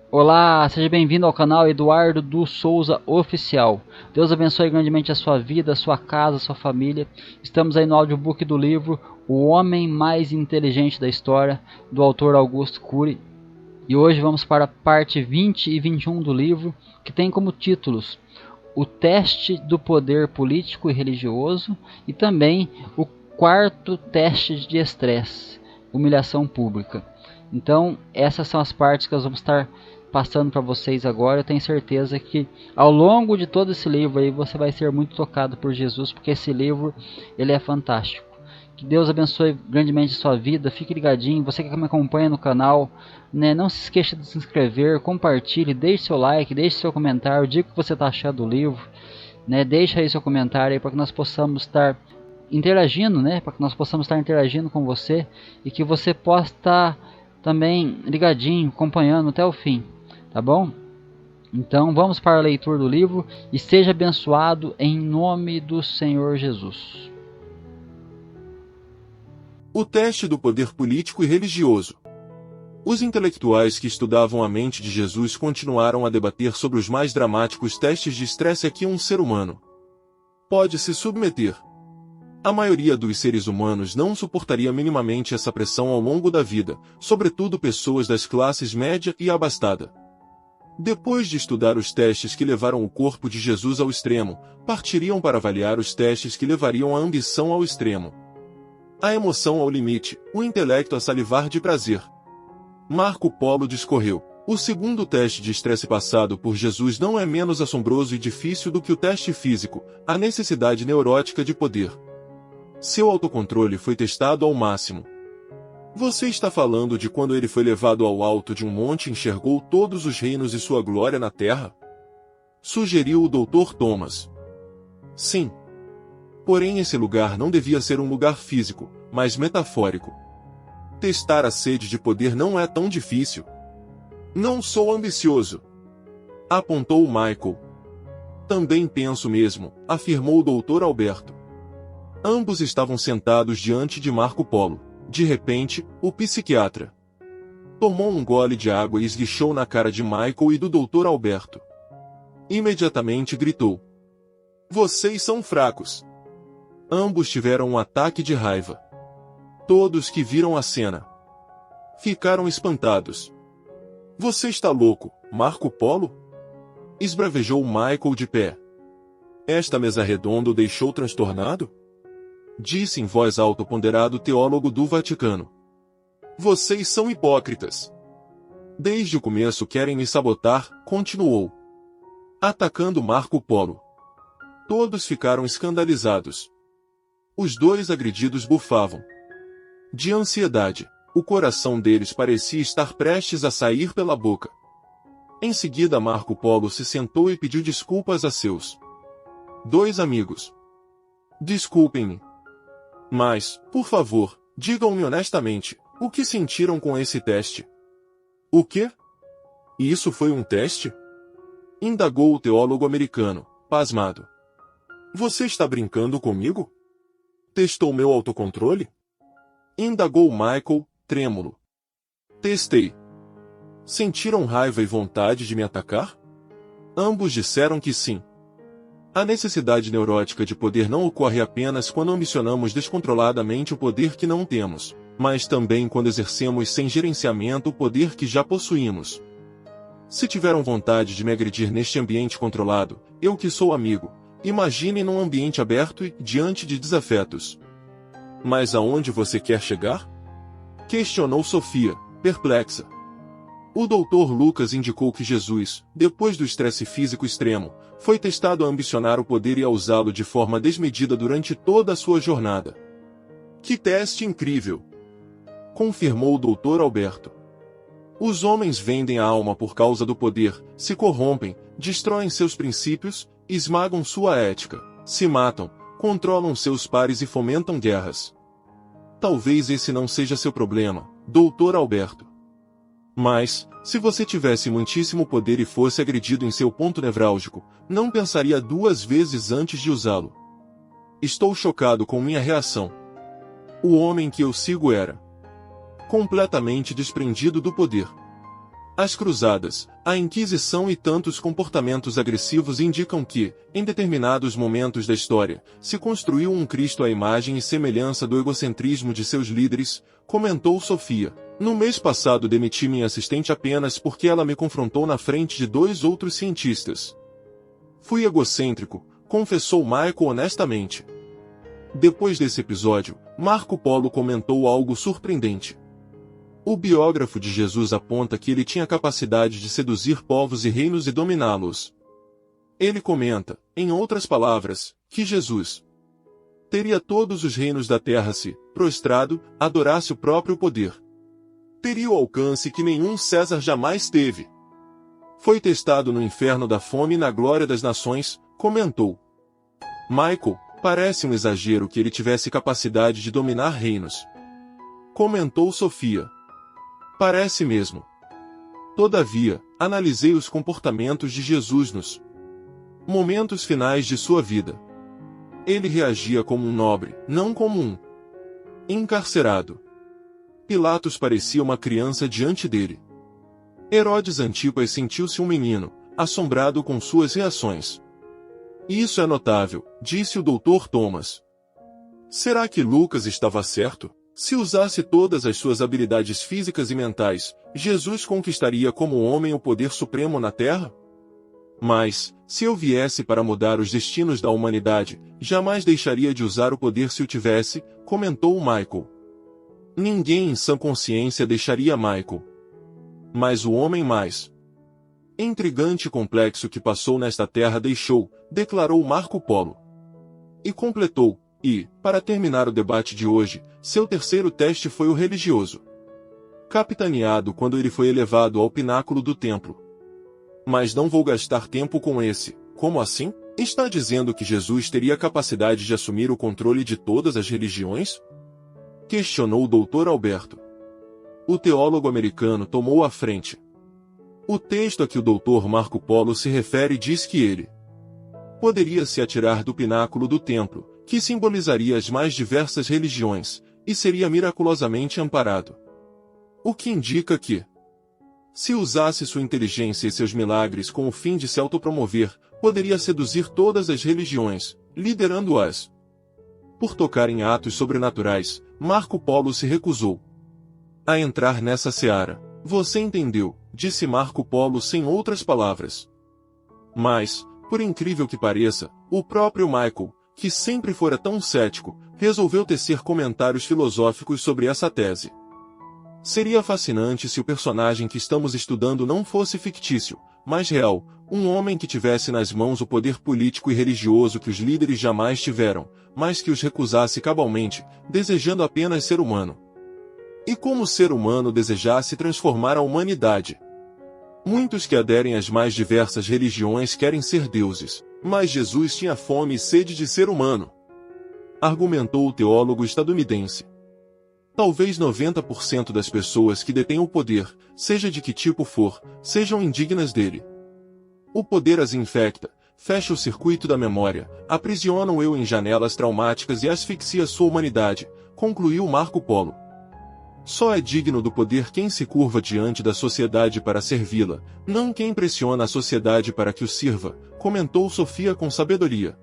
Olá, seja bem-vindo ao canal Eduardo do Souza Oficial. Deus abençoe grandemente a sua vida, a sua casa, a sua família. Estamos aí no audiobook do livro O Homem Mais Inteligente da História, do autor Augusto Cury. E hoje vamos para a parte 20 e 21 do livro, que tem como títulos O Teste do Poder Político e Religioso e também o quarto teste de estresse, humilhação pública. Então, essas são as partes que nós vamos estar passando para vocês agora. Eu tenho certeza que ao longo de todo esse livro aí você vai ser muito tocado por Jesus, porque esse livro ele é fantástico. Que Deus abençoe grandemente a sua vida. Fique ligadinho, você que me acompanha no canal, né? Não se esqueça de se inscrever, compartilhe, deixe seu like, deixe seu comentário, diga o que você está achando do livro, né? Deixe aí seu comentário aí para que nós possamos estar interagindo, né? Para que nós possamos estar interagindo com você e que você possa estar também ligadinho, acompanhando até o fim, tá bom? Então vamos para a leitura do livro e seja abençoado em nome do Senhor Jesus. O teste do poder político e religioso. Os intelectuais que estudavam a mente de Jesus continuaram a debater sobre os mais dramáticos testes de estresse a que um ser humano pode se submeter. A maioria dos seres humanos não suportaria minimamente essa pressão ao longo da vida, sobretudo pessoas das classes média e abastada. Depois de estudar os testes que levaram o corpo de Jesus ao extremo, partiriam para avaliar os testes que levariam a ambição ao extremo, a emoção ao limite, o intelecto a salivar de prazer. Marco Polo discorreu: o segundo teste de estresse passado por Jesus não é menos assombroso e difícil do que o teste físico, a necessidade neurótica de poder. Seu autocontrole foi testado ao máximo. Você está falando de quando ele foi levado ao alto de um monte e enxergou todos os reinos e sua glória na terra? Sugeriu o Dr. Thomas. Sim. Porém, esse lugar não devia ser um lugar físico, mas metafórico. Testar a sede de poder não é tão difícil. Não sou ambicioso, apontou Michael. Também penso mesmo, afirmou o Dr. Alberto. Ambos estavam sentados diante de Marco Polo. De repente, o psiquiatra tomou um gole de água e esguichou na cara de Michael e do Dr. Alberto. Imediatamente gritou: vocês são fracos. Ambos tiveram um ataque de raiva. Todos que viram a cena ficaram espantados. Você está louco, Marco Polo? Esbravejou Michael de pé. Esta mesa redonda o deixou transtornado? Disse em voz alta o ponderado teólogo do Vaticano. Vocês são hipócritas. Desde o começo querem me sabotar, continuou, atacando Marco Polo. Todos ficaram escandalizados. Os dois agredidos bufavam de ansiedade. O coração deles parecia estar prestes a sair pela boca. Em seguida Marco Polo se sentou e pediu desculpas a seus dois amigos. Desculpem-me. Mas, por favor, digam-me honestamente, o que sentiram com esse teste? O quê? Isso foi um teste? Indagou o teólogo americano, pasmado. Você está brincando comigo? Testou meu autocontrole? Indagou Michael, trêmulo. Testei. Sentiram raiva e vontade de me atacar? Ambos disseram que sim. A necessidade neurótica de poder não ocorre apenas quando ambicionamos descontroladamente o poder que não temos, mas também quando exercemos sem gerenciamento o poder que já possuímos. Se tiveram vontade de me agredir neste ambiente controlado, eu que sou amigo, imagine num ambiente aberto e diante de desafetos. Mas aonde você quer chegar? Questionou Sofia, perplexa. O Dr. Lucas indicou que Jesus, depois do estresse físico extremo, foi testado a ambicionar o poder e a usá-lo de forma desmedida durante toda a sua jornada. Que teste incrível! Confirmou o Dr. Alberto. Os homens vendem a alma por causa do poder, se corrompem, destroem seus princípios, esmagam sua ética, se matam, controlam seus pares e fomentam guerras. Talvez esse não seja seu problema, Dr. Alberto. Mas, se você tivesse muitíssimo poder e fosse agredido em seu ponto nevrálgico, não pensaria duas vezes antes de usá-lo. Estou chocado com minha reação. O homem que eu sigo era completamente desprendido do poder. As cruzadas, a Inquisição e tantos comportamentos agressivos indicam que, em determinados momentos da história, se construiu um Cristo à imagem e semelhança do egocentrismo de seus líderes, comentou Sofia. No mês passado demiti minha assistente apenas porque ela me confrontou na frente de 2 outros cientistas. Fui egocêntrico, confessou Michael honestamente. Depois desse episódio, Marco Polo comentou algo surpreendente. O biógrafo de Jesus aponta que ele tinha capacidade de seduzir povos e reinos e dominá-los. Ele comenta, em outras palavras, que Jesus teria todos os reinos da terra se, prostrado, adorasse o próprio poder. Teria o alcance que nenhum César jamais teve. Foi testado no inferno da fome e na glória das nações, comentou. Michael, parece um exagero que ele tivesse capacidade de dominar reinos. Comentou Sofia. Parece mesmo. Todavia, analisei os comportamentos de Jesus nos momentos finais de sua vida. Ele reagia como um nobre, não como um encarcerado. Pilatos parecia uma criança diante dele. Herodes Antipas sentiu-se um menino, assombrado com suas reações. Isso é notável, disse o Dr. Thomas. Será que Lucas estava certo? Se usasse todas as suas habilidades físicas e mentais, Jesus conquistaria como homem o poder supremo na Terra? Mas, se eu viesse para mudar os destinos da humanidade, jamais deixaria de usar o poder se o tivesse, comentou Michael. Ninguém em sã consciência deixaria Michael. Mas o homem mais intrigante e complexo que passou nesta terra deixou, declarou Marco Polo. E completou. E, para terminar o debate de hoje, seu terceiro teste foi o religioso. Capitaneado quando ele foi elevado ao pináculo do templo. Mas não vou gastar tempo com esse. Como assim? Está dizendo que Jesus teria capacidade de assumir o controle de todas as religiões? Questionou o Dr. Alberto. O teólogo americano tomou a frente. O texto a que o Dr. Marco Polo se refere diz que ele poderia se atirar do pináculo do templo, que simbolizaria as mais diversas religiões, e seria miraculosamente amparado. O que indica que, se usasse sua inteligência e seus milagres com o fim de se autopromover, poderia seduzir todas as religiões, liderando-as. Por tocar em atos sobrenaturais, Marco Polo se recusou a entrar nessa seara. Você entendeu, disse Marco Polo sem outras palavras. Mas, por incrível que pareça, o próprio Michael, que sempre fora tão cético, resolveu tecer comentários filosóficos sobre essa tese. Seria fascinante se o personagem que estamos estudando não fosse fictício, mas real, um homem que tivesse nas mãos o poder político e religioso que os líderes jamais tiveram, mas que os recusasse cabalmente, desejando apenas ser humano. E como o ser humano desejasse transformar a humanidade. Muitos que aderem às mais diversas religiões querem ser deuses. Mas Jesus tinha fome e sede de ser humano, argumentou o teólogo estadunidense. Talvez 90% das pessoas que detêm o poder, seja de que tipo for, sejam indignas dele. O poder as infecta, fecha o circuito da memória, aprisiona o eu em janelas traumáticas e asfixia sua humanidade, concluiu Marco Polo. Só é digno do poder quem se curva diante da sociedade para servi-la, não quem pressiona a sociedade para que o sirva, comentou Sofia com sabedoria.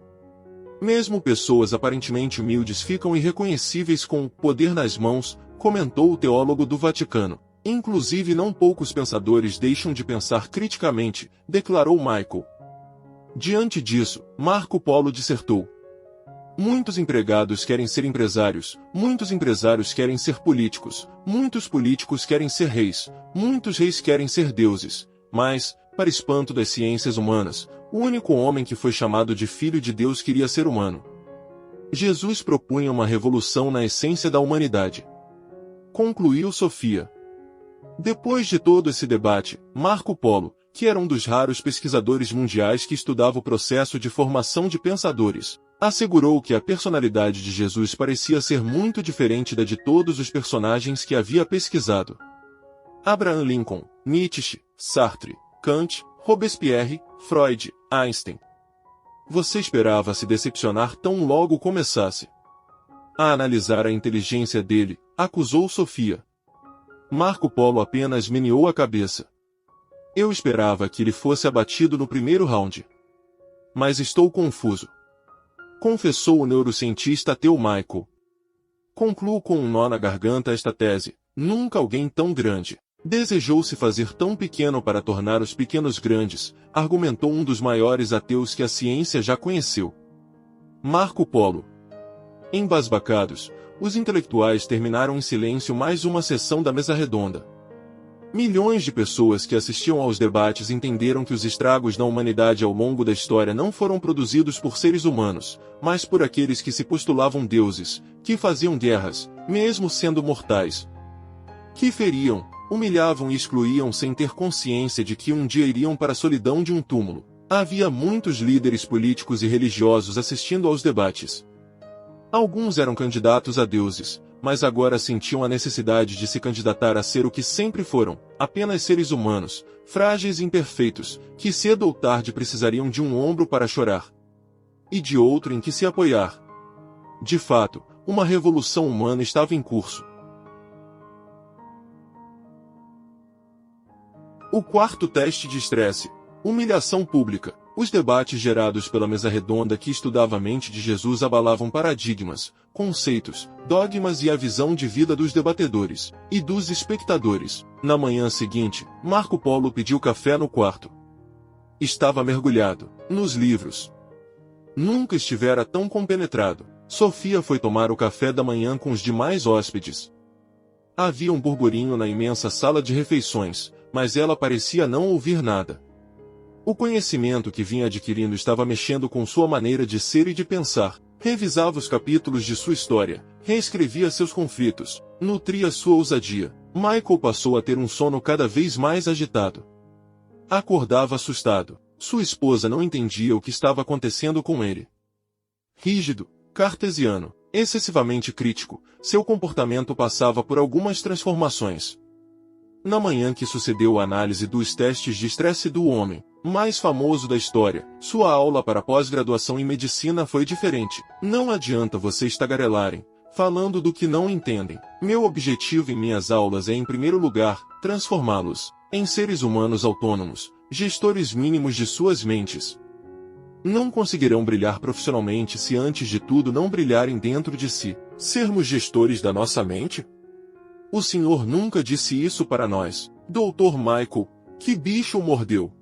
Mesmo pessoas aparentemente humildes ficam irreconhecíveis com o poder nas mãos, comentou o teólogo do Vaticano. Inclusive não poucos pensadores deixam de pensar criticamente, declarou Michael. Diante disso, Marco Polo dissertou. Muitos empregados querem ser empresários, muitos empresários querem ser políticos, muitos políticos querem ser reis, muitos reis querem ser deuses, mas, para espanto das ciências humanas, o único homem que foi chamado de Filho de Deus queria ser humano. Jesus propunha uma revolução na essência da humanidade. Concluiu Sofia. Depois de todo esse debate, Marco Polo, que era um dos raros pesquisadores mundiais que estudava o processo de formação de pensadores, assegurou que a personalidade de Jesus parecia ser muito diferente da de todos os personagens que havia pesquisado. Abraham Lincoln, Nietzsche, Sartre, Kant, Robespierre, Freud, Einstein. Você esperava se decepcionar tão logo começasse a analisar a inteligência dele, acusou Sofia. Marco Polo apenas meneou a cabeça. Eu esperava que ele fosse abatido no primeiro round. Mas estou confuso. Confessou o neurocientista ateu Michael. Concluo com um nó na garganta esta tese. Nunca alguém tão grande desejou se fazer tão pequeno para tornar os pequenos grandes, argumentou um dos maiores ateus que a ciência já conheceu. Marco Polo. Embasbacados, os intelectuais terminaram em silêncio mais uma sessão da mesa redonda. Milhões de pessoas que assistiam aos debates entenderam que os estragos da humanidade ao longo da história não foram produzidos por seres humanos, mas por aqueles que se postulavam deuses, que faziam guerras, mesmo sendo mortais, que feriam, humilhavam e excluíam sem ter consciência de que um dia iriam para a solidão de um túmulo. Havia muitos líderes políticos e religiosos assistindo aos debates. Alguns eram candidatos a deuses, mas agora sentiam a necessidade de se candidatar a ser o que sempre foram, apenas seres humanos, frágeis e imperfeitos, que cedo ou tarde precisariam de um ombro para chorar e de outro em que se apoiar. De fato, uma revolução humana estava em curso. O quarto teste de estresse: humilhação pública. Os debates gerados pela mesa redonda que estudava a mente de Jesus abalavam paradigmas, conceitos, dogmas e a visão de vida dos debatedores e dos espectadores. Na manhã seguinte, Marco Polo pediu café no quarto. Estava mergulhado nos livros. Nunca estivera tão compenetrado. Sofia foi tomar o café da manhã com os demais hóspedes. Havia um burburinho na imensa sala de refeições, mas ela parecia não ouvir nada. O conhecimento que vinha adquirindo estava mexendo com sua maneira de ser e de pensar. Revisava os capítulos de sua história, reescrevia seus conflitos, nutria sua ousadia. Michael passou a ter um sono cada vez mais agitado. Acordava assustado. Sua esposa não entendia o que estava acontecendo com ele. Rígido, cartesiano, excessivamente crítico, seu comportamento passava por algumas transformações. Na manhã que sucedeu a análise dos testes de estresse do homem mais famoso da história, sua aula para pós-graduação em medicina foi diferente. Não adianta vocês tagarelarem, falando do que não entendem. Meu objetivo em minhas aulas é, em primeiro lugar, transformá-los em seres humanos autônomos, gestores mínimos de suas mentes. Não conseguirão brilhar profissionalmente se antes de tudo não brilharem dentro de si. Sermos gestores da nossa mente? O senhor nunca disse isso para nós, Dr. Michael. Que bicho o mordeu?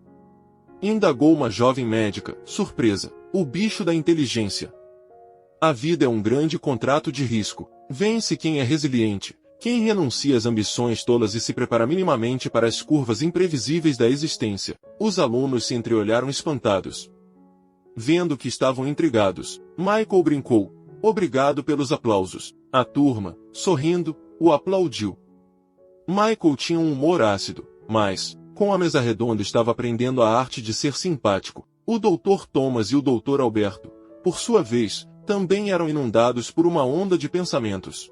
Indagou uma jovem médica, surpresa. O bicho da inteligência. A vida é um grande contrato de risco. Vence quem é resiliente, quem renuncia às ambições tolas e se prepara minimamente para as curvas imprevisíveis da existência. Os alunos se entreolharam espantados. Vendo que estavam intrigados, Michael brincou. Obrigado pelos aplausos. A turma, sorrindo, o aplaudiu. Michael tinha um humor ácido, mas, com a mesa redonda, estava aprendendo a arte de ser simpático. O Dr. Thomas e o Dr. Alberto, por sua vez, também eram inundados por uma onda de pensamentos.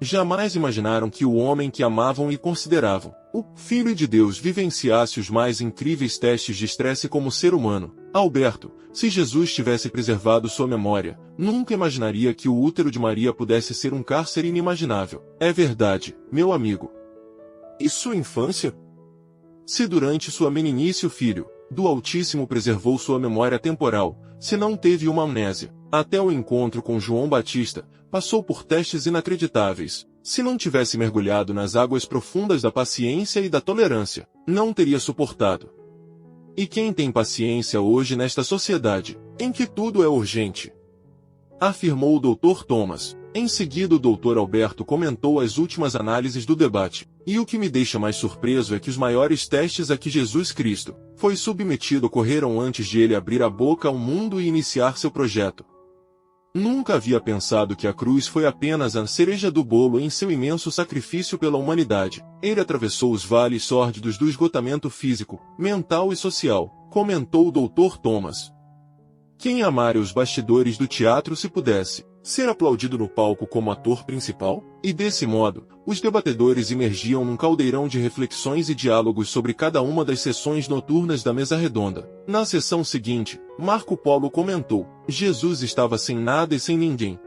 Jamais imaginaram que o homem que amavam e consideravam, o Filho de Deus, vivenciasse os mais incríveis testes de estresse como ser humano. Alberto, se Jesus tivesse preservado sua memória, nunca imaginaria que o útero de Maria pudesse ser um cárcere inimaginável. É verdade, meu amigo. E sua infância? Se durante sua meninice o Filho do Altíssimo preservou sua memória temporal, se não teve uma amnésia, até o encontro com João Batista, passou por testes inacreditáveis. Se não tivesse mergulhado nas águas profundas da paciência e da tolerância, não teria suportado. E quem tem paciência hoje nesta sociedade, em que tudo é urgente? Afirmou o Dr. Thomas. Em seguida o Dr. Alberto comentou as últimas análises do debate. E o que me deixa mais surpreso é que os maiores testes a que Jesus Cristo foi submetido ocorreram antes de ele abrir a boca ao mundo e iniciar seu projeto. Nunca havia pensado que a cruz foi apenas a cereja do bolo em seu imenso sacrifício pela humanidade. Ele atravessou os vales sórdidos do esgotamento físico, mental e social, comentou o Dr. Thomas. Quem amaria os bastidores do teatro se pudesse ser aplaudido no palco como ator principal? E desse modo, os debatedores imergiam num caldeirão de reflexões e diálogos sobre cada uma das sessões noturnas da mesa redonda. Na sessão seguinte, Marco Polo comentou: Jesus estava sem nada e sem ninguém.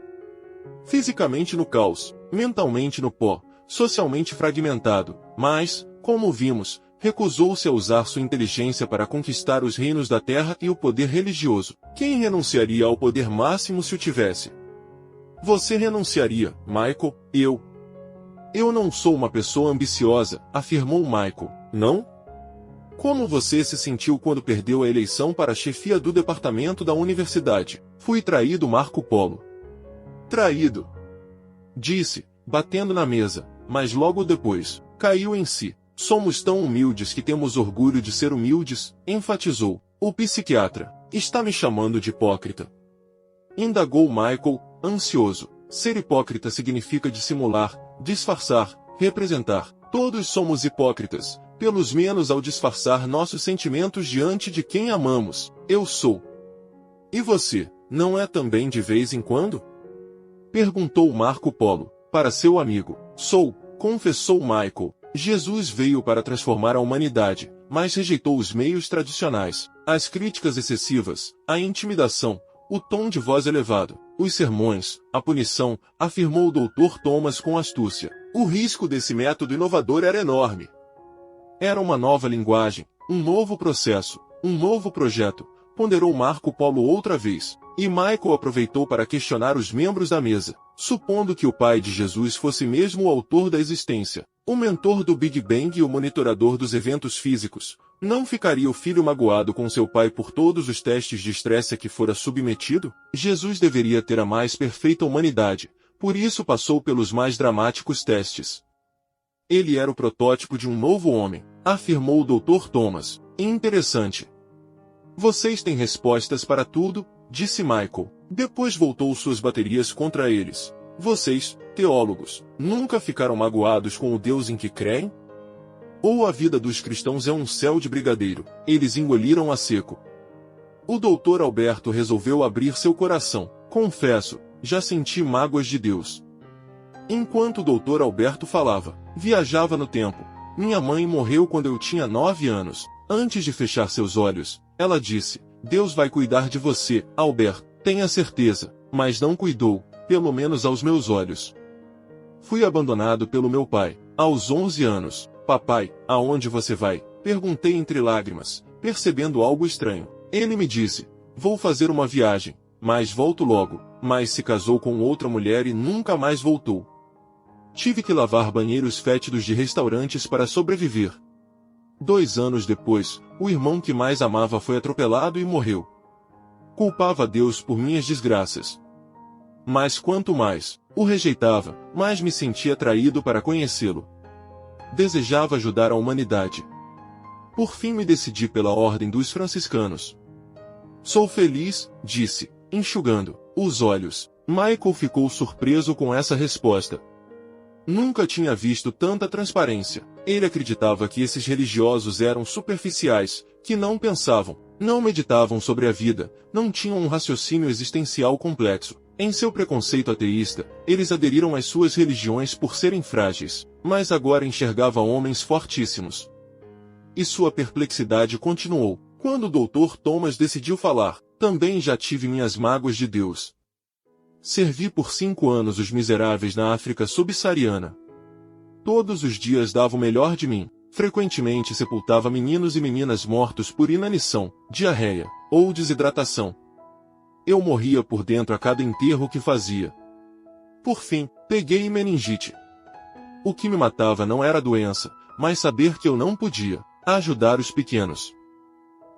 Fisicamente no caos, mentalmente no pó, socialmente fragmentado, mas, como vimos, Recusou-se a usar sua inteligência para conquistar os reinos da terra e o poder religioso. Quem renunciaria ao poder máximo se o tivesse? Você renunciaria, Michael, Eu não sou uma pessoa ambiciosa, afirmou Michael. Não? Como você se sentiu quando perdeu a eleição para a chefia do departamento da universidade? Fui traído, Marco Polo. Traído? Disse, batendo na mesa, mas logo depois, caiu em si. Somos tão humildes que temos orgulho de ser humildes, enfatizou. O psiquiatra. Está me chamando de hipócrita? Indagou Michael, ansioso. Ser hipócrita significa dissimular, disfarçar, representar. Todos somos hipócritas, pelos menos ao disfarçar nossos sentimentos diante de quem amamos. Eu sou. E você, não é também de vez em quando? Perguntou Marco Polo, para seu amigo. Sou, confessou Michael. Jesus veio para transformar a humanidade, mas rejeitou os meios tradicionais, as críticas excessivas, a intimidação, o tom de voz elevado, os sermões, a punição, afirmou o Dr. Thomas com astúcia. O risco desse método inovador era enorme. Era uma nova linguagem, um novo processo, um novo projeto, ponderou Marco Polo outra vez, e Michael aproveitou para questionar os membros da mesa. Supondo que o pai de Jesus fosse mesmo o autor da existência, o mentor do Big Bang e o monitorador dos eventos físicos, não ficaria o filho magoado com seu pai por todos os testes de estresse a que fora submetido? Jesus deveria ter a mais perfeita humanidade, por isso passou pelos mais dramáticos testes. Ele era o protótipo de um novo homem, afirmou o Dr. Thomas. Interessante. Vocês têm respostas para tudo, disse Michael. Depois voltou suas baterias contra eles. Vocês, teólogos, nunca ficaram magoados com o Deus em que creem? Ou a vida dos cristãos é um céu de brigadeiro? Eles engoliram a seco. O Dr. Alberto resolveu abrir seu coração. Confesso, já senti mágoas de Deus. Enquanto o Dr. Alberto falava, viajava no tempo. Minha mãe morreu quando eu tinha 9 anos. Antes de fechar seus olhos, ela disse, Deus vai cuidar de você, Alberto, tenha certeza, mas não cuidou, pelo menos aos meus olhos. Fui abandonado pelo meu pai, aos 11 anos. Papai, aonde você vai? Perguntei entre lágrimas, percebendo algo estranho. Ele me disse, vou fazer uma viagem, mas volto logo, mas se casou com outra mulher e nunca mais voltou. Tive que lavar banheiros fétidos de restaurantes para sobreviver. 2 anos depois, o irmão que mais amava foi atropelado e morreu. Culpava Deus por minhas desgraças. Mas quanto mais o rejeitava, mais me sentia atraído para conhecê-lo. Desejava ajudar a humanidade. Por fim me decidi pela ordem dos franciscanos. Sou feliz, disse, enxugando os olhos. Michael ficou surpreso com essa resposta. Nunca tinha visto tanta transparência. Ele acreditava que esses religiosos eram superficiais, que não pensavam, não meditavam sobre a vida, não tinham um raciocínio existencial complexo. Em seu preconceito ateísta, eles aderiram às suas religiões por serem frágeis, mas agora enxergava homens fortíssimos. E sua perplexidade continuou. Quando o Dr. Thomas decidiu falar, também já tive minhas mágoas de Deus. Servi por 5 anos os miseráveis na África subsaariana. Todos os dias dava o melhor de mim. Frequentemente sepultava meninos e meninas mortos por inanição, diarreia ou desidratação. Eu morria por dentro a cada enterro que fazia. Por fim, peguei meningite. O que me matava não era a doença, mas saber que eu não podia ajudar os pequenos.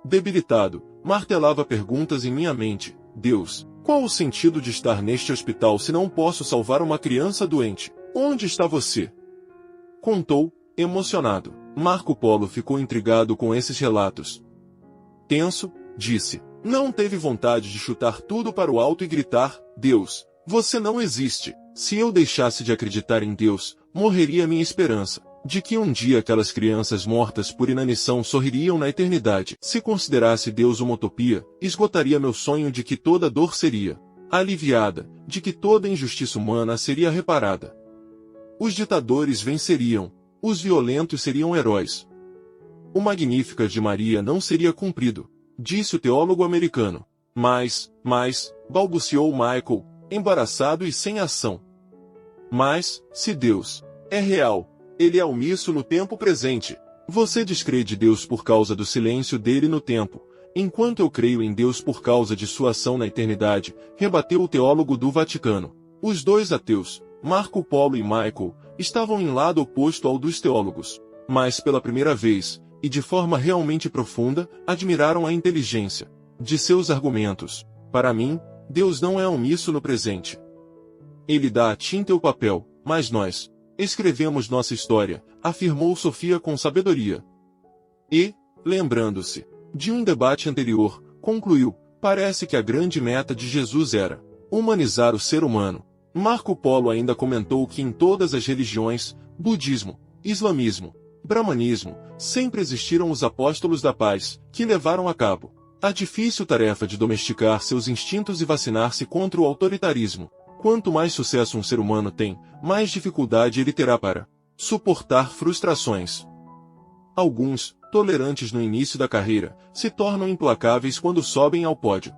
Debilitado, martelava perguntas em minha mente. Deus, qual o sentido de estar neste hospital se não posso salvar uma criança doente? Onde está você? Contou, emocionado. Marco Polo ficou intrigado com esses relatos. Tenso, disse. Não teve vontade de chutar tudo para o alto e gritar, Deus, você não existe. Se eu deixasse de acreditar em Deus, morreria minha esperança, de que um dia aquelas crianças mortas por inanição sorririam na eternidade. Se considerasse Deus uma utopia, esgotaria meu sonho de que toda dor seria aliviada, de que toda injustiça humana seria reparada. Os ditadores venceriam, os violentos seriam heróis. O Magníficat de Maria não seria cumprido, disse o teólogo americano. Mas, balbuciou Michael, embaraçado e sem ação. Mas, se Deus é real, ele é omisso no tempo presente. Você descrê de Deus por causa do silêncio dele no tempo, enquanto eu creio em Deus por causa de sua ação na eternidade, rebateu o teólogo do Vaticano. Os dois ateus, Marco Polo e Michael, estavam em lado oposto ao dos teólogos, mas pela primeira vez, e de forma realmente profunda, admiraram a inteligência de seus argumentos. Para mim, Deus não é omisso no presente. Ele dá a tinta e o papel, mas nós escrevemos nossa história, afirmou Sofia com sabedoria. E, lembrando-se de um debate anterior, concluiu, parece que a grande meta de Jesus era humanizar o ser humano. Marco Polo ainda comentou que em todas as religiões, budismo, islamismo, brahmanismo, sempre existiram os apóstolos da paz, que levaram a cabo a difícil tarefa de domesticar seus instintos e vacinar-se contra o autoritarismo. Quanto mais sucesso um ser humano tem, mais dificuldade ele terá para suportar frustrações. Alguns, tolerantes no início da carreira, se tornam implacáveis quando sobem ao pódio.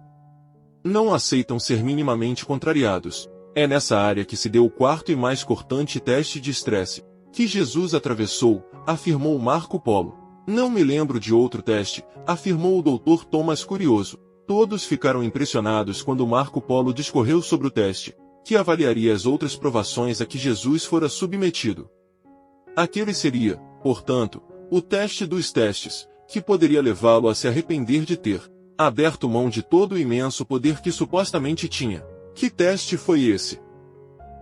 Não aceitam ser minimamente contrariados. É nessa área que se deu o quarto e mais cortante teste de estresse que Jesus atravessou, afirmou Marco Polo. Não me lembro de outro teste, afirmou o Dr. Thomas curioso. Todos ficaram impressionados quando Marco Polo discorreu sobre o teste, que avaliaria as outras provações a que Jesus fora submetido. Aquele seria, portanto, o teste dos testes, que poderia levá-lo a se arrepender de ter aberto mão de todo o imenso poder que supostamente tinha. Que teste foi esse?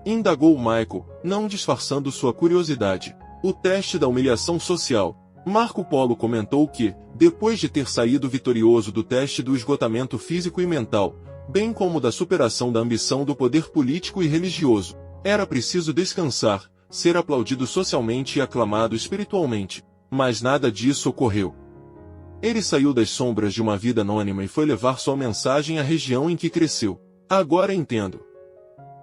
Indagou Michael, não disfarçando sua curiosidade. O teste da humilhação social. Marco Polo comentou que, depois de ter saído vitorioso do teste do esgotamento físico e mental, bem como da superação da ambição do poder político e religioso, era preciso descansar, ser aplaudido socialmente e aclamado espiritualmente. Mas nada disso ocorreu. Ele saiu das sombras de uma vida anônima e foi levar sua mensagem à região em que cresceu. Agora entendo.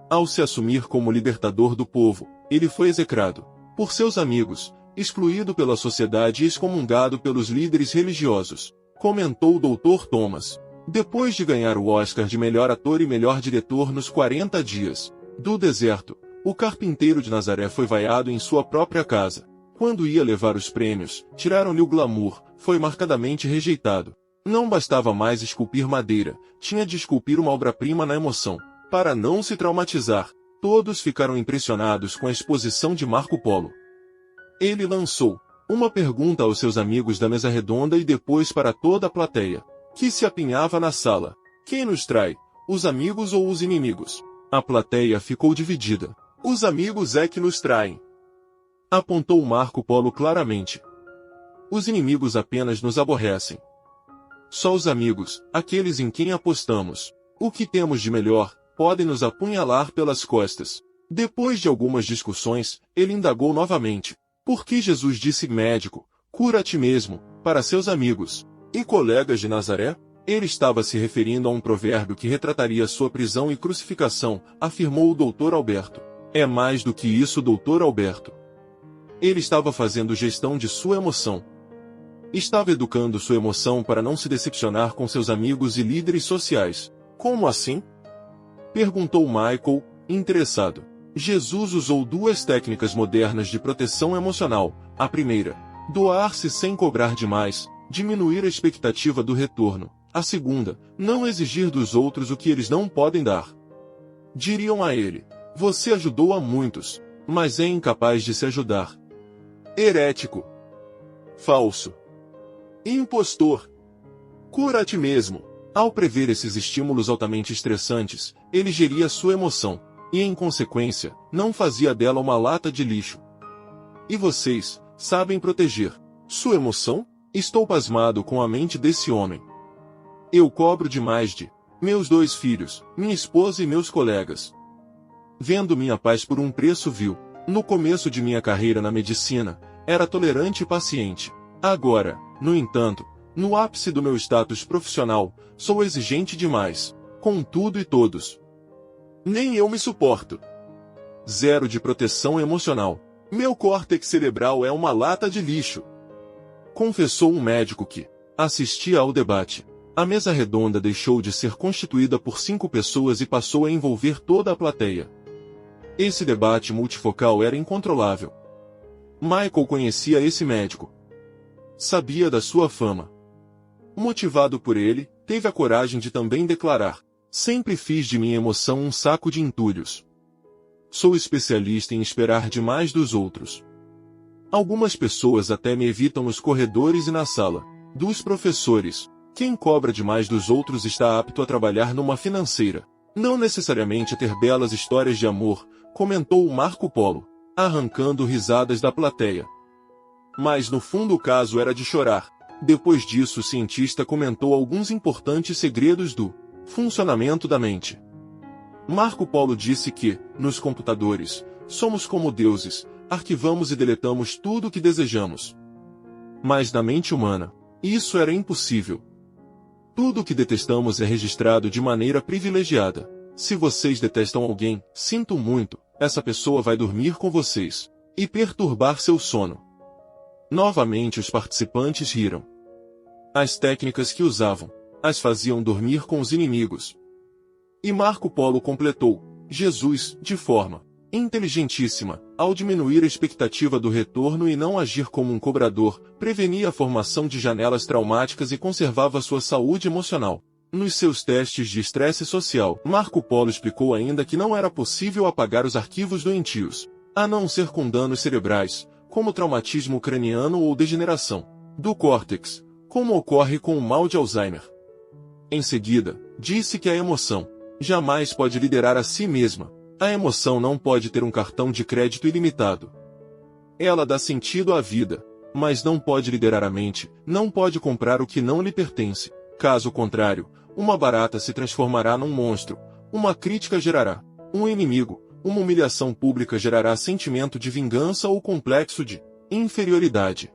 Ao se assumir como libertador do povo, ele foi execrado por seus amigos, excluído pela sociedade e excomungado pelos líderes religiosos, comentou o Dr. Thomas. Depois de ganhar o Oscar de melhor ator e melhor diretor nos 40 dias do deserto, o carpinteiro de Nazaré foi vaiado em sua própria casa. Quando ia levar os prêmios, tiraram-lhe o glamour, foi marcadamente rejeitado. Não bastava mais esculpir madeira, tinha de esculpir uma obra-prima na emoção. Para não se traumatizar, todos ficaram impressionados com a exposição de Marco Polo. Ele lançou uma pergunta aos seus amigos da mesa redonda e depois para toda a plateia, que se apinhava na sala. Quem nos trai, os amigos ou os inimigos? A plateia ficou dividida. Os amigos é que nos traem. Apontou Marco Polo claramente. Os inimigos apenas nos aborrecem. Só os amigos, aqueles em quem apostamos, o que temos de melhor, podem nos apunhalar pelas costas. Depois de algumas discussões, ele indagou novamente. Por que Jesus disse médico, cura a ti mesmo, para seus amigos e colegas de Nazaré? Ele estava se referindo a um provérbio que retrataria sua prisão e crucificação, afirmou o Dr. Alberto. É mais do que isso, Dr. Alberto. Ele estava fazendo gestão de sua emoção. Estava educando sua emoção para não se decepcionar com seus amigos e líderes sociais. Como assim? Perguntou Michael, interessado. Jesus usou duas técnicas modernas de proteção emocional. A primeira, doar-se sem cobrar demais, diminuir a expectativa do retorno. A segunda, não exigir dos outros o que eles não podem dar. Diriam a ele, você ajudou a muitos, mas é incapaz de se ajudar. Herético. Falso. Impostor. Cura a ti mesmo. Ao prever esses estímulos altamente estressantes, ele geria sua emoção. E, em consequência, não fazia dela uma lata de lixo. E vocês, sabem proteger sua emoção? Estou pasmado com a mente desse homem. Eu cobro demais de meus 2 filhos, minha esposa e meus colegas. Vendo minha paz por um preço vil. No começo de minha carreira na medicina, era tolerante e paciente. Agora, no entanto, no ápice do meu status profissional, sou exigente demais, com tudo e todos. Nem eu me suporto. Zero de proteção emocional. Meu córtex cerebral é uma lata de lixo. Confessou um médico que assistia ao debate. A mesa redonda deixou de ser constituída por 5 pessoas e passou a envolver toda a plateia. Esse debate multifocal era incontrolável. Michael conhecia esse médico. Sabia da sua fama. Motivado por ele, teve a coragem de também declarar: sempre fiz de minha emoção um saco de entulhos. Sou especialista em esperar demais dos outros. Algumas pessoas até me evitam nos corredores e na sala dos professores. Quem cobra demais dos outros está apto a trabalhar numa financeira. Não necessariamente a ter belas histórias de amor, comentou o Marco Polo, arrancando risadas da plateia. Mas no fundo o caso era de chorar. Depois disso o cientista comentou alguns importantes segredos do funcionamento da mente. Marco Polo disse que, nos computadores, somos como deuses, arquivamos e deletamos tudo o que desejamos. Mas na mente humana, isso era impossível. Tudo o que detestamos é registrado de maneira privilegiada. Se vocês detestam alguém, sinto muito, essa pessoa vai dormir com vocês e perturbar seu sono. Novamente os participantes riram. As técnicas que usavam as faziam dormir com os inimigos. E Marco Polo completou: Jesus, de forma inteligentíssima, ao diminuir a expectativa do retorno e não agir como um cobrador, prevenia a formação de janelas traumáticas e conservava sua saúde emocional. Nos seus testes de estresse social, Marco Polo explicou ainda que não era possível apagar os arquivos doentios, a não ser com danos cerebrais, como traumatismo craniano ou degeneração do córtex, como ocorre com o mal de Alzheimer. Em seguida, disse que a emoção jamais pode liderar a si mesma. A emoção não pode ter um cartão de crédito ilimitado. Ela dá sentido à vida, mas não pode liderar a mente, não pode comprar o que não lhe pertence. Caso contrário, uma barata se transformará num monstro, uma crítica gerará um inimigo, uma humilhação pública gerará sentimento de vingança ou complexo de inferioridade.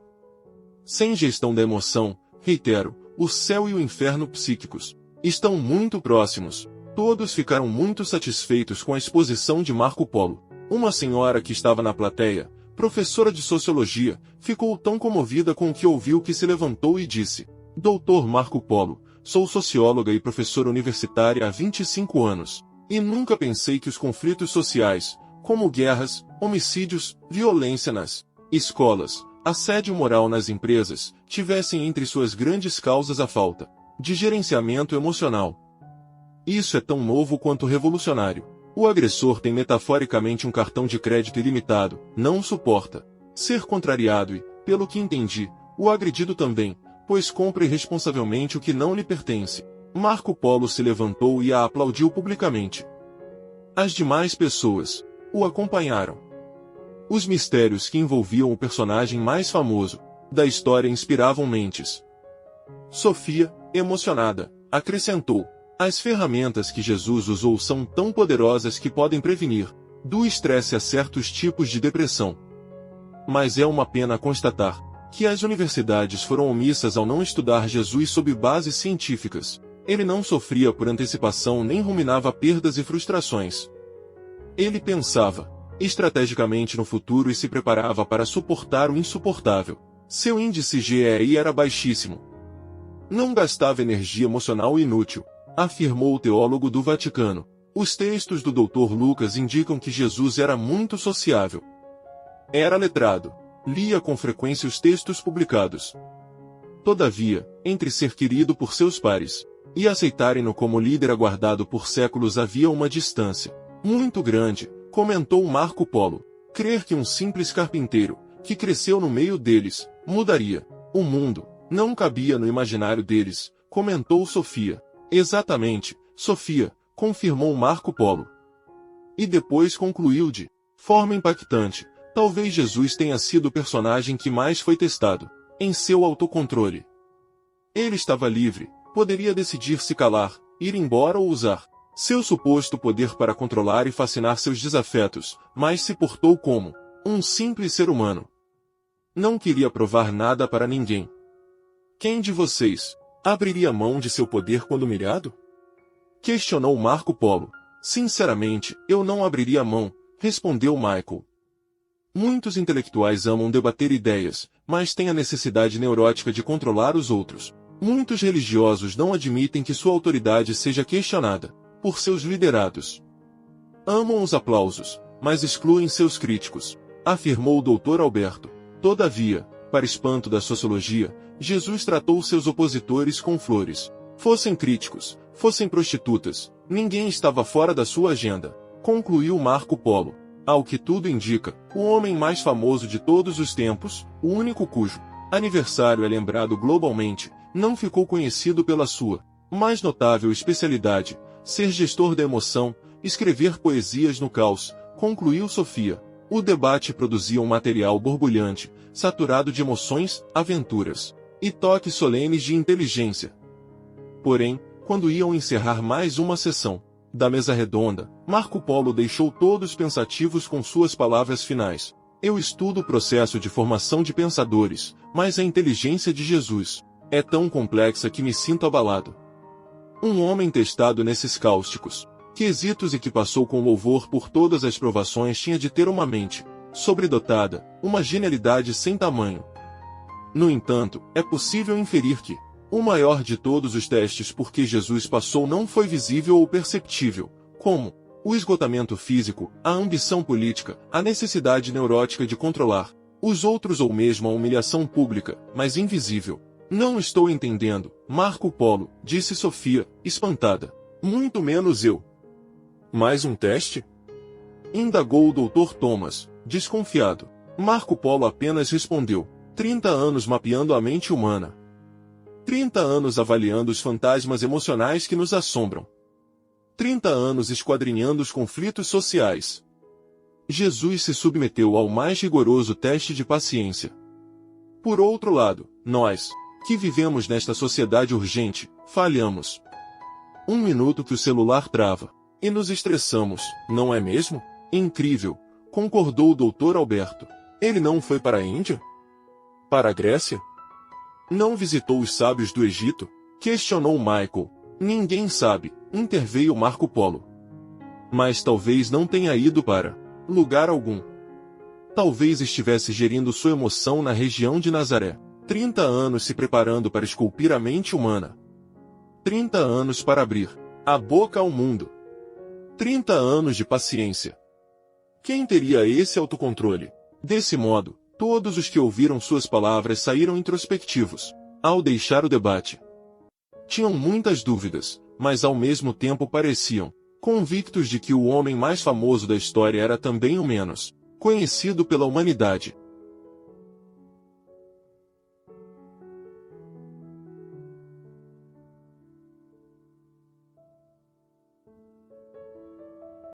Sem gestão da emoção, reitero, o céu e o inferno psíquicos estão muito próximos. Todos ficaram muito satisfeitos com a exposição de Marco Polo. Uma senhora que estava na plateia, professora de sociologia, ficou tão comovida com o que ouviu que se levantou e disse: Doutor Marco Polo, sou socióloga e professora universitária há 25 anos, e nunca pensei que os conflitos sociais, como guerras, homicídios, violência nas escolas, assédio moral nas empresas, tivessem entre suas grandes causas a falta de gerenciamento emocional. Isso é tão novo quanto revolucionário. O agressor tem metaforicamente um cartão de crédito ilimitado, não suporta ser contrariado e, pelo que entendi, o agredido também, pois compra irresponsavelmente o que não lhe pertence. Marco Polo se levantou e a aplaudiu publicamente. As demais pessoas o acompanharam. Os mistérios que envolviam o personagem mais famoso da história inspiravam mentes. Sofia, emocionada, acrescentou: as ferramentas que Jesus usou são tão poderosas que podem prevenir do estresse a certos tipos de depressão. Mas é uma pena constatar que as universidades foram omissas ao não estudar Jesus sob bases científicas. Ele não sofria por antecipação nem ruminava perdas e frustrações. Ele pensava estrategicamente no futuro e se preparava para suportar o insuportável. Seu índice GEI era baixíssimo. Não gastava energia emocional inútil, afirmou o teólogo do Vaticano. Os textos do Dr. Lucas indicam que Jesus era muito sociável. Era letrado. Lia com frequência os textos publicados. Todavia, entre ser querido por seus pares e aceitarem-no como líder aguardado por séculos havia uma distância muito grande, comentou Marco Polo. Crer que um simples carpinteiro, que cresceu no meio deles, mudaria o mundo, não cabia no imaginário deles, comentou Sofia. Exatamente, Sofia, confirmou Marco Polo. E depois concluiu de forma impactante: talvez Jesus tenha sido o personagem que mais foi testado em seu autocontrole. Ele estava livre, poderia decidir se calar, ir embora ou usar seu suposto poder para controlar e fascinar seus desafetos, mas se portou como um simples ser humano. Não queria provar nada para ninguém. Quem de vocês abriria mão de seu poder quando humilhado? Questionou Marco Polo. Sinceramente, eu não abriria mão, respondeu Michael. Muitos intelectuais amam debater ideias, mas têm a necessidade neurótica de controlar os outros. Muitos religiosos não admitem que sua autoridade seja questionada por seus liderados. Amam os aplausos, mas excluem seus críticos, afirmou o Dr. Alberto. Todavia, Para espanto da sociologia, Jesus tratou seus opositores com flores. Fossem críticos, fossem prostitutas, ninguém estava fora da sua agenda, concluiu Marco Polo. Ao que tudo indica, o homem mais famoso de todos os tempos, o único cujo aniversário é lembrado globalmente, não ficou conhecido pela sua mais notável especialidade, ser gestor da emoção, escrever poesias no caos, concluiu Sofia. O debate produzia um material borbulhante, saturado de emoções, aventuras e toques solenes de inteligência. Porém, quando iam encerrar mais uma sessão da mesa redonda, Marco Polo deixou todos pensativos com suas palavras finais. Eu estudo o processo de formação de pensadores, mas a inteligência de Jesus é tão complexa que me sinto abalado. Um homem testado nesses cáusticos quesitos e que passou com louvor por todas as provações tinha de ter uma mente sobredotada, uma genialidade sem tamanho. No entanto, é possível inferir que o maior de todos os testes por que Jesus passou não foi visível ou perceptível, como o esgotamento físico, a ambição política, a necessidade neurótica de controlar os outros ou mesmo a humilhação pública, mas invisível. Não estou entendendo, Marco Polo, disse Sofia, espantada. Muito menos eu. Mais um teste? Indagou o Dr. Thomas, desconfiado. Marco Polo apenas respondeu: 30 anos mapeando a mente humana. 30 anos avaliando os fantasmas emocionais que nos assombram. 30 anos esquadrinhando os conflitos sociais. Jesus se submeteu ao mais rigoroso teste de paciência. Por outro lado, nós, que vivemos nesta sociedade urgente, falhamos. Um minuto que o celular trava. E nos estressamos, não é mesmo? Incrível, concordou o Dr. Alberto. Ele não foi para a Índia? Para a Grécia? Não visitou os sábios do Egito? Questionou Michael. Ninguém sabe, interveio Marco Polo. Mas talvez não tenha ido para lugar algum. Talvez estivesse gerindo sua emoção na região de Nazaré. 30 anos se preparando para esculpir a mente humana. 30 anos para abrir a boca ao mundo. 30 anos de paciência. Quem teria esse autocontrole? Desse modo, todos os que ouviram suas palavras saíram introspectivos, ao deixar o debate. Tinham muitas dúvidas, mas ao mesmo tempo pareciam convictos de que o homem mais famoso da história era também o menos conhecido pela humanidade.